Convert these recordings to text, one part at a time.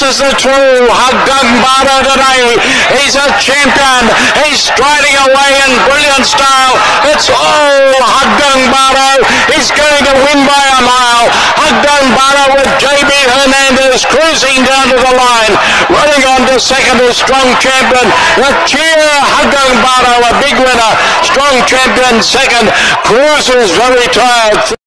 This is the true Haggang Bada today. He's a champion. He's striding away in brilliant style. It's all Haggang Bada. He's going to win by a mile. Haggang Bada with JB Hernandez cruising down to the line. Running on to second is Strong Champion. The cheer Haggang Bada, a big winner. Strong Champion second. Cruiser's very tired.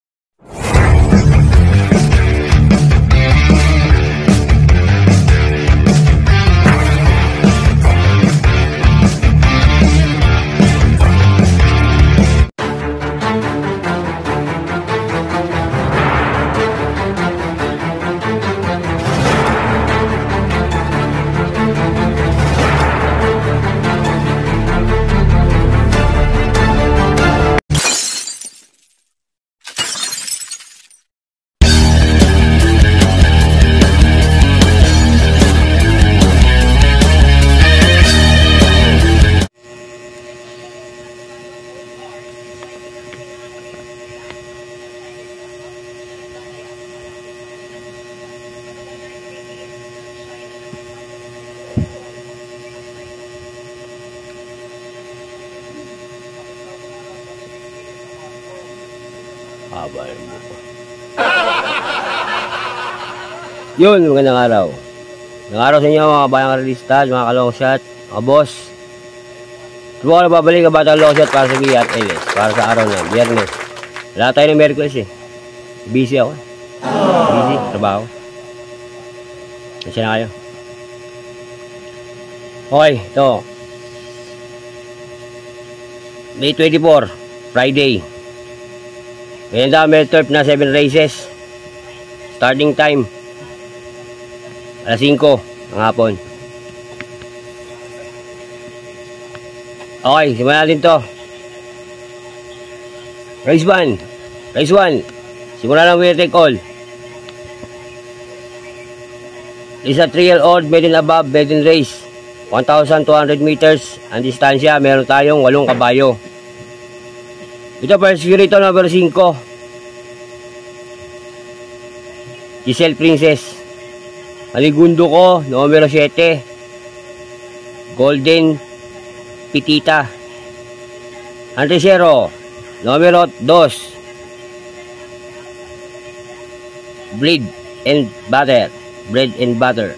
Yun, magandang araw. Magandang araw sa inyo mga bayang realista, mga kalong shot, mga boss. Ito ko na babalik ang batang long shot para sa Gia at LS. Para sa araw na, Biyernes. Wala tayo ng Merkulis eh. Busy ako. Busy, trabaho. Kasi na kayo. Okay, ito. May 24, Friday. Ngayon daw, may turf na 7 races. Starting time alas 5 ng hapon. Okay, simulan natin to. Race 1. Race 1. Simulan ng winner take all. Is a 3-year-old maiden above maiden race. 1,200 meters. Ang distansya, meron tayong 8 kabayo. Ito first security number 5. Giselle Princess. Maligundo ko, numero 7. Golden Pitita. Antisero, numero 2. Bread and Butter. Bread and Butter.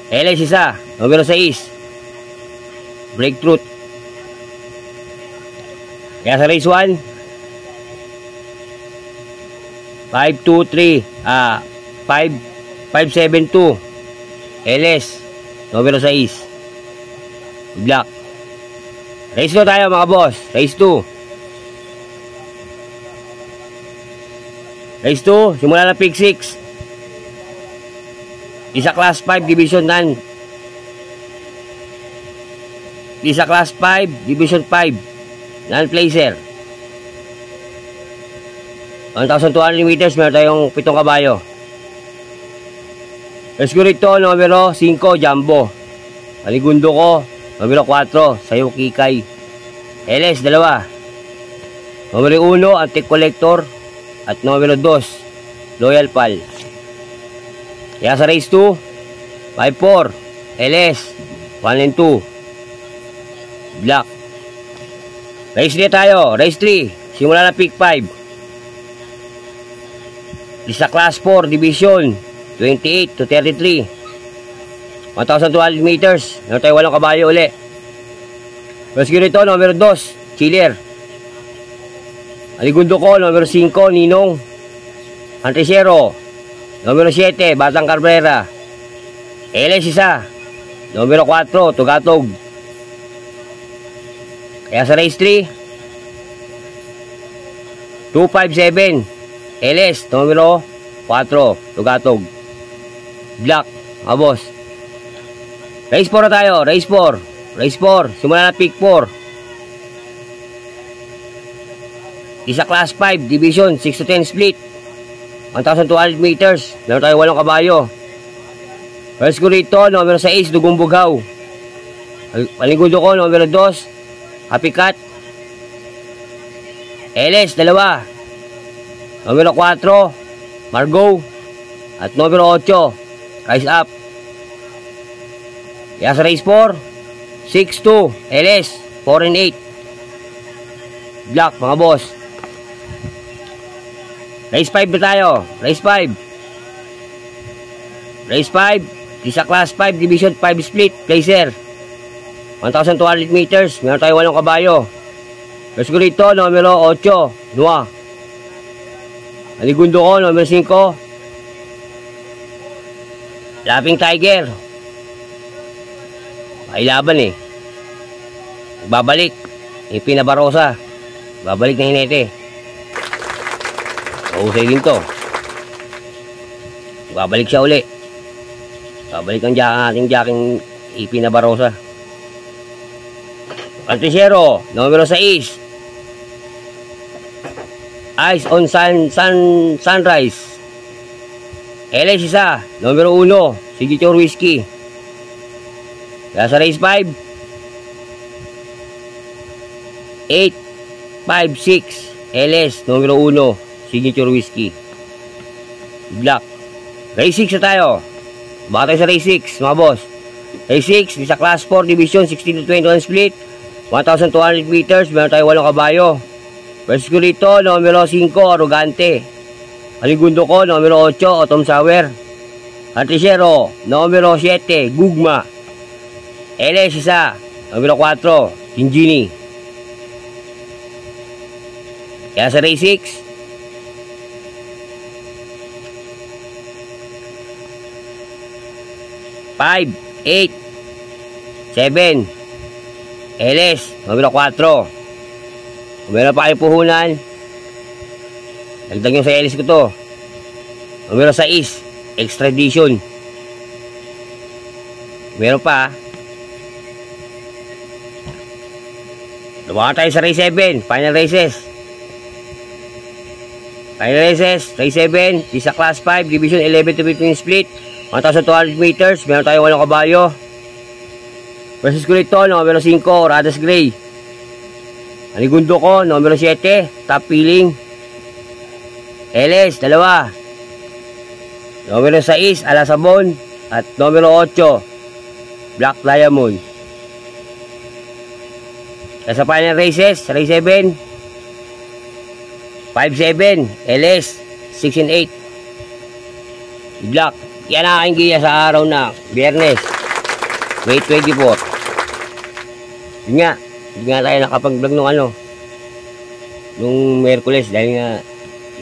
LS isa, numero 6. Breakthrough. Kaya sa race 1, 572 LS numero 6 Black. Race 2 tayo mga boss. Race 2. Race 2, simula na pick 6. Isa class 5 division 9. Isa class 5 division 5 non-placer. 1,200 meters, meron tayong 7 kabayo. Rescue rito, numero 5, Jumbo. Maligundo ko, numero 4, Sayo Kikay. LS, 2. Numero 1, Antique Collector. At numero 2, Loyal Pal. Kaya sa race 2, 5-4, LS, 1 and 2. Black. Race 3 tayo, race 3. Simula na pick 5. Isa class 4, division 28 to 33. 1,200 meters. Meron tayo 8 kabayo uli. Rescue rito, numero 2, Chiller. Aligundo ko, numero 5, Ninong. Antisero, numero 7, Batang Cabrera. LS isa, numero 4, Tugatog. Kaya sa race 3, 257, LS, numero 4, Tugatog. Black, mga boss. Race 4 na tayo, race 4. Race 4, simula na pick 4. Isa class 5, division 6 to 10 split. 1,200 meters. Meron tayo 8 kabayo. First ko rito, numero 6, Dugong Bugaw. Paligundo ko, numero 2, Happy Cat. LS, 2. Numero 4, Margo. At numero 8, rise up. Kaya sa race 4, 6-2, LS, 4 and 8. Black, mga boss. Race 5 na tayo. Race 5. Race 5, isa class 5, division 5 split, placer. 1,200 meters, meron tayo 8 kabayo. Let's go rito, numero 8, Noah. Aligundo ko, numero 5. Laping Tiger. Ay laban eh. Babalik. Ipina Barosa. Babalik na Hinete. Mausay din to. Babalik siya uli. Babalik ang ating jacking Ipina Barosa. Antisero, numero 6. Eyes on Sunrise. LS isa, numero 1, Signature Whiskey. Kaya sa race 5, 8-5-6, LS, numero 1, Signature Whiskey. Black. Race 6 na tayo. Baka tayo sa race 6, mga boss. Race 6, sa class 4, division 16-21 split, 1,200 meters, meron tayo 8 kabayo. First ko rito, numero 5, Arrogante. Aligundo ko, numero 8, Autumn Sour. Antisero, numero 7, Gugma. LS isa, numero 4, Gingini. Kaya sa race 6, 5, 8, 7, LS, numero 4. Kung meron pa kayong puhunan, dagdag nyo sa LS ko to. Numero 6, Extradition. Meron pa. Lumakan tayo sa race 7, final races. Final races, race 7, isa class 5, division 11-15 split, 1,200 meters, meron tayo 8 kabayo. Versus ko rito, numero 5, Radas Gray. Aligundo ko, numero 7, Top Feeling. LS, 2. Numero 6, Alasabon. At numero 8, Black Diamond. Sa final races, race 7, 5-7, LS, 6 and 8. Black. Yan ang aking giya sa araw na Biyernes, May 24. Yun nga, hindi nga tayo nakapag-vlog nung Merkules dahil nga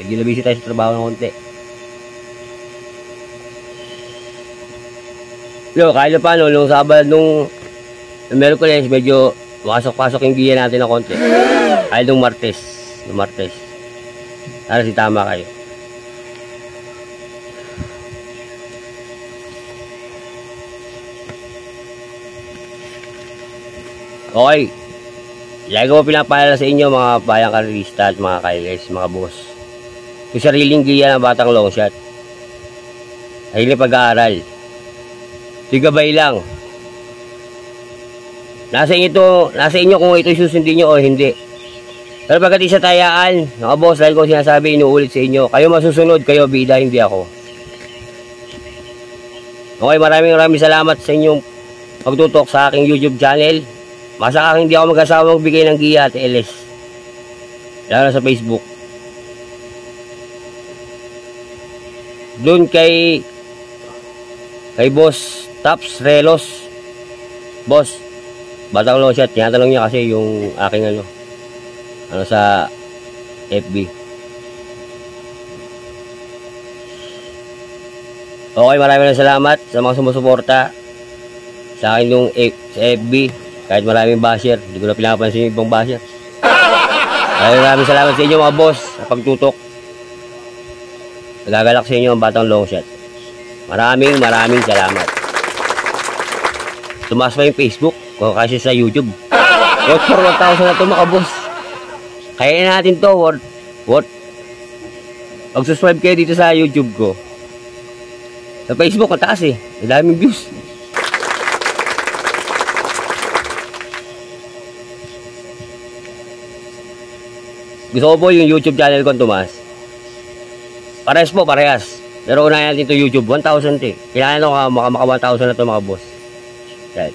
nag-busy tayo sa trabaho ng konti. Yo, kahit pa nung Sabado nung Merkules medyo pasok-pasok yung giya natin ng konti. Kahit nung Martes. Para si tama kayo. Okay. Lagi ko pinapaalala sa inyo mga bayang karista at mga kailes, mga boss. Yung sariling giya ng batang long shot. Ay hindi pag-aaral. Tigabay lang. Nasa inyo kung ito susundin nyo o hindi. Pero pagkat isa tayaan, mga boss, dahil ko sinasabi, inuulit sa inyo, kayo masusunod, kayo bida, hindi ako. Okay, maraming salamat sa inyong pagtutok sa aking YouTube channel. Masaka hindi ako mag-asawang magbigay ng giya at LS. Lalo sa Facebook. Doon kay Boss Taps Relos. Boss, batang long shot, tinatanong niya kasi yung aking sa FB. Okay, maraming salamat sa mga sumusuporta sa akin yung sa FB. Kahit maraming basher, hindi ko na pinapansin yung ibang basher. Maraming salamat sa inyo mga boss sa pagtutok. Nagagalak sa inyo ang batang long shot. Maraming salamat. Tumaas pa yung Facebook o kasi sa YouTube. Worth for 1,000 na ito mga boss. Kaya natin to, worth. Mag-subscribe kayo dito sa YouTube ko. Sa Facebook, ang taas eh. May daming views. Gusto ko po yung YouTube channel ko tumaas. Parehas po, parehas. Pero unahin natin ito YouTube. 1,000 eh. Kailangan ito maka 1,000 na ito mga boss. Yan.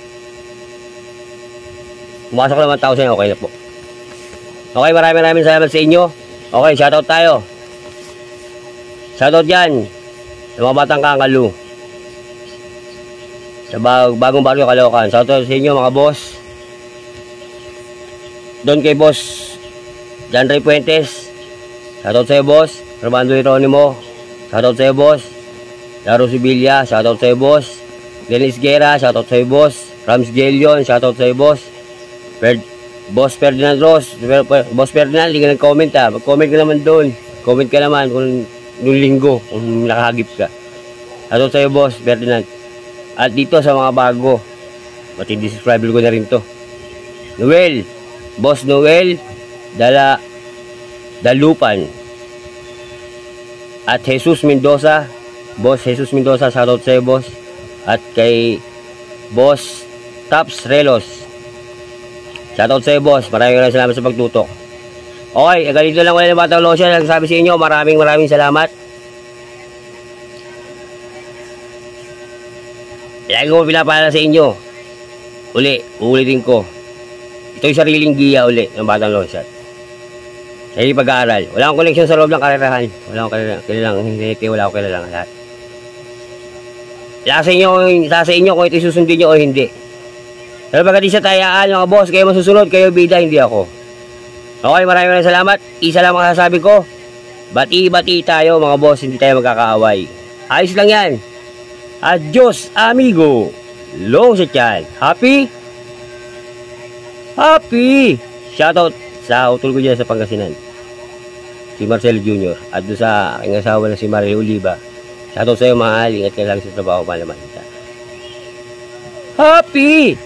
Pumasok na 1,000. Okay na po. Okay, maraming salamat sa inyo. Okay, shoutout tayo. Shoutout dyan sa mga batang Kangalu. Sa bagong baryo Caloocan. Shoutout sa inyo mga boss. Doon kay boss John Ray Puentes. Shoutout sa iyo boss. Romando Hieronimo. Shoutout sa iyo boss. Laro Sibilia. Shoutout sa iyo boss. Dennis Guerra. Shoutout sa iyo boss. Rams Gelion. Shoutout sa iyo boss. Boss Ferdinand Ross. Boss Ferdinand, hindi ka nag-comment ha. Mag-comment ka naman doon. Comment ka naman kung nung linggo, kung nakahagip ka. Shoutout sa iyo boss Ferdinand. At dito sa mga bago, matindi subscriber ko na rin to. Noel. Boss Noel Dalupan. At Jesus Mendoza. Boss Jesus Mendoza, shoutout sa iyo boss. At kay Boss Taps Relos. Shoutout sa iyo boss. Maraming salamat sa pagtutok. Okay, ganito lang ulit ng Batang Lotion. Nagsasabi sa inyo, maraming salamat. Lagi ko pinapaalala sa inyo. Uulitin ko. Ito yung sariling giya uli ng Batang Lotion. Sa yung pag-aaral. Wala akong koneksyon sa loob ng karerahan. Wala akong kilalang lahat. Sa inyo kung ito susundin nyo o hindi. Pero pagkati sa tayaan mga boss, kayo masusunod, kayo bida, hindi ako. Okay, maraming salamat. Isa lang makasasabi ko. Bati-bati tayo mga boss, hindi tayo magkakaaway. Ayos lang yan. Adios amigo. Long sa tiyan. Happy? Shoutout sa utol ko dyan sa Pangasinan. Si Marcelo Jr. At doon sa aking asawa na si Mario Oliva. Shoutout sa iyo mahal. Ingat ka lang sa trabaho malaman. Happy!